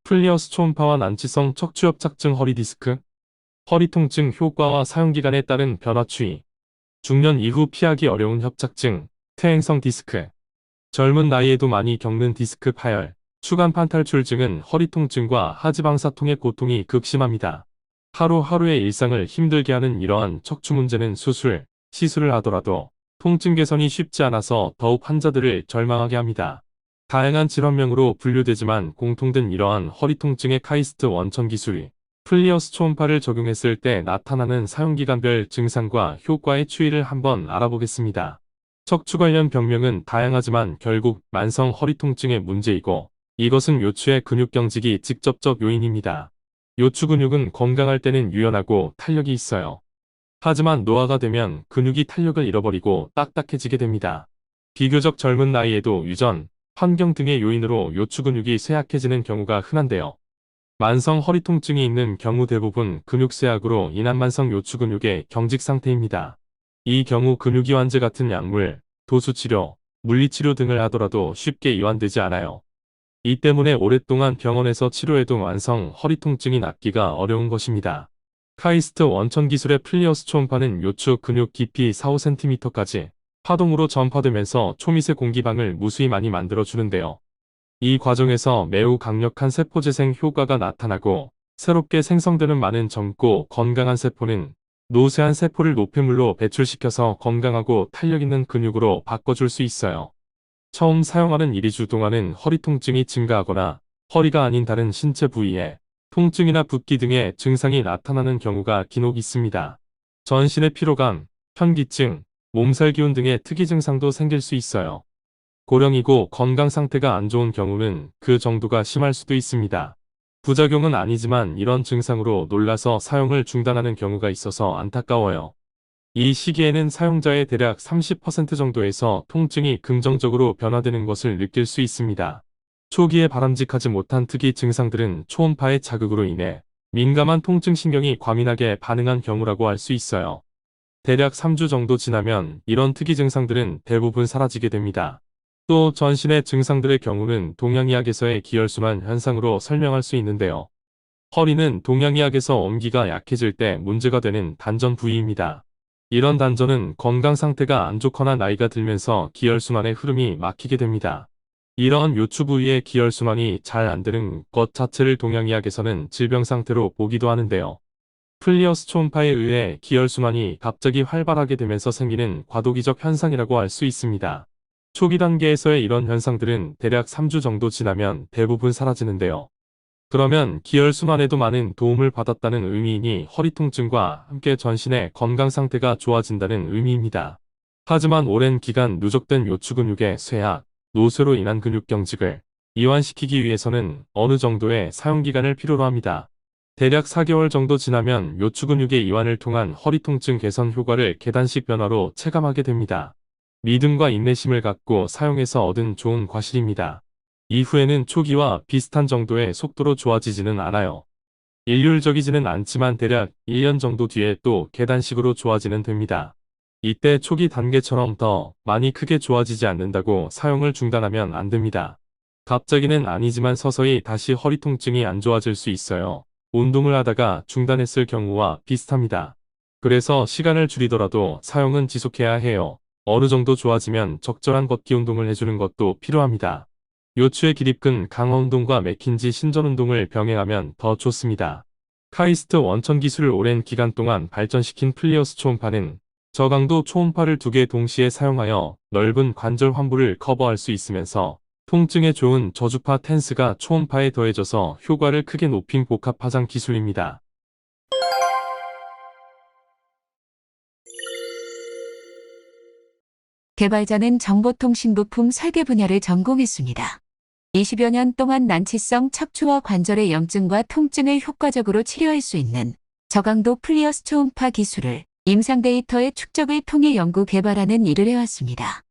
플리어스 초음파와 난치성 척추협착증 허리디스크, 허리 통증 효과와 사용기간에 따른 변화 추이, 중년 이후 피하기 어려운 협착증, 퇴행성 디스크, 젊은 나이에도 많이 겪는 디스크 파열, 추간판 탈출증은 허리 통증과 하지방사통의 고통이 극심합니다. 하루하루의 일상을 힘들게 하는 이러한 척추 문제는 시술을 하더라도 통증 개선이 쉽지 않아서 더욱 환자들을 절망하게 합니다. 다양한 질환명으로 분류되지만 공통된 이러한 허리 통증의 카이스트 원천 기술이 플리어스 초음파를 적용했을 때 나타나는 사용기간별 증상과 효과의 추이를 한번 알아보겠습니다. 척추 관련 병명은 다양하지만 결국 만성 허리 통증의 문제이고 이것은 요추의 근육 경직이 직접적 요인입니다. 요추 근육은 건강할 때는 유연하고 탄력이 있어요. 하지만 노화가 되면 근육이 탄력을 잃어버리고 딱딱해지게 됩니다. 비교적 젊은 나이에도 유전, 환경 등의 요인으로 요추 근육이 쇠약해지는 경우가 흔한데요. 만성 허리 통증이 있는 경우 대부분 근육 쇠약으로 인한 만성 요추 근육의 경직 상태입니다. 이 경우 근육이완제 같은 약물, 도수치료, 물리치료 등을 하더라도 쉽게 이완되지 않아요. 이 때문에 오랫동안 병원에서 치료해도 만성 허리 통증이 낫기가 어려운 것입니다. 카이스트 원천 기술의 플리어스 초음파는 요추 근육 깊이 4-5cm까지 파동으로 전파되면서 초미세 공기방을 무수히 많이 만들어주는데요. 이 과정에서 매우 강력한 세포재생 효과가 나타나고 새롭게 생성되는 많은 젊고 건강한 세포는 노쇠한 세포를 노폐물로 배출시켜서 건강하고 탄력있는 근육으로 바꿔줄 수 있어요. 처음 사용하는 1~2주 동안은 허리 통증이 증가하거나 허리가 아닌 다른 신체 부위에 통증이나 붓기 등의 증상이 나타나는 경우가 간혹 있습니다. 전신의 피로감, 현기증, 몸살 기운 등의 특이 증상도 생길 수 있어요. 고령이고 건강 상태가 안 좋은 경우는 그 정도가 심할 수도 있습니다. 부작용은 아니지만 이런 증상으로 놀라서 사용을 중단하는 경우가 있어서 안타까워요. 이 시기에는 사용자의 대략 30% 정도에서 통증이 긍정적으로 변화되는 것을 느낄 수 있습니다. 초기에 바람직하지 못한 특이 증상들은 초음파의 자극으로 인해 민감한 통증신경이 과민하게 반응한 경우라고 할 수 있어요. 대략 3주 정도 지나면 이런 특이 증상들은 대부분 사라지게 됩니다. 또 전신의 증상들의 경우는 동양의학에서의 기혈순환 현상으로 설명할 수 있는데요. 허리는 동양의학에서 엄기가 약해질 때 문제가 되는 단전 부위입니다. 이런 단전은 건강 상태가 안 좋거나 나이가 들면서 기혈순환의 흐름이 막히게 됩니다. 이러한 요추 부위의 기혈순환이 잘 안 되는 것 자체를 동양의학에서는 질병 상태로 보기도 하는데요. 플리어스 초음파에 의해 기혈순환이 갑자기 활발하게 되면서 생기는 과도기적 현상이라고 할 수 있습니다. 초기 단계에서의 이런 현상들은 대략 3주 정도 지나면 대부분 사라지는데요. 그러면 기혈순환에도 많은 도움을 받았다는 의미이니 허리 통증과 함께 전신의 건강 상태가 좋아진다는 의미입니다. 하지만 오랜 기간 누적된 요추 근육의 쇠약, 노쇠로 인한 근육 경직을 이완시키기 위해서는 어느 정도의 사용기간을 필요로 합니다. 대략 4개월 정도 지나면 요추 근육의 이완을 통한 허리 통증 개선 효과를 계단식 변화로 체감하게 됩니다. 믿음과 인내심을 갖고 사용해서 얻은 좋은 과실입니다. 이후에는 초기와 비슷한 정도의 속도로 좋아지지는 않아요. 일률적이지는 않지만 대략 1년 정도 뒤에 또 계단식으로 좋아지는 됩니다. 이때 초기 단계처럼 더 많이 크게 좋아지지 않는다고 사용을 중단하면 안 됩니다. 갑자기는 아니지만 서서히 다시 허리 통증이 안 좋아질 수 있어요. 운동을 하다가 중단했을 경우와 비슷합니다. 그래서 시간을 줄이더라도 사용은 지속해야 해요. 어느 정도 좋아지면 적절한 걷기 운동을 해주는 것도 필요합니다. 요추의 기립근 강화 운동과 맥킨지 신전 운동을 병행하면 더 좋습니다. 카이스트 원천 기술을 오랜 기간 동안 발전시킨 플리어스 초음파는 저강도 초음파를 2개 동시에 사용하여 넓은 관절 환부를 커버할 수 있으면서 통증에 좋은 저주파 텐스가 초음파에 더해져서 효과를 크게 높인 복합 화상 기술입니다. 개발자는 정보통신부품 설계 분야를 전공했습니다. 20여 년 동안 난치성 척추와 관절의 염증과 통증을 효과적으로 치료할 수 있는 저강도 플리어스 초음파 기술을 임상 데이터의 축적을 통해 연구 개발하는 일을 해왔습니다.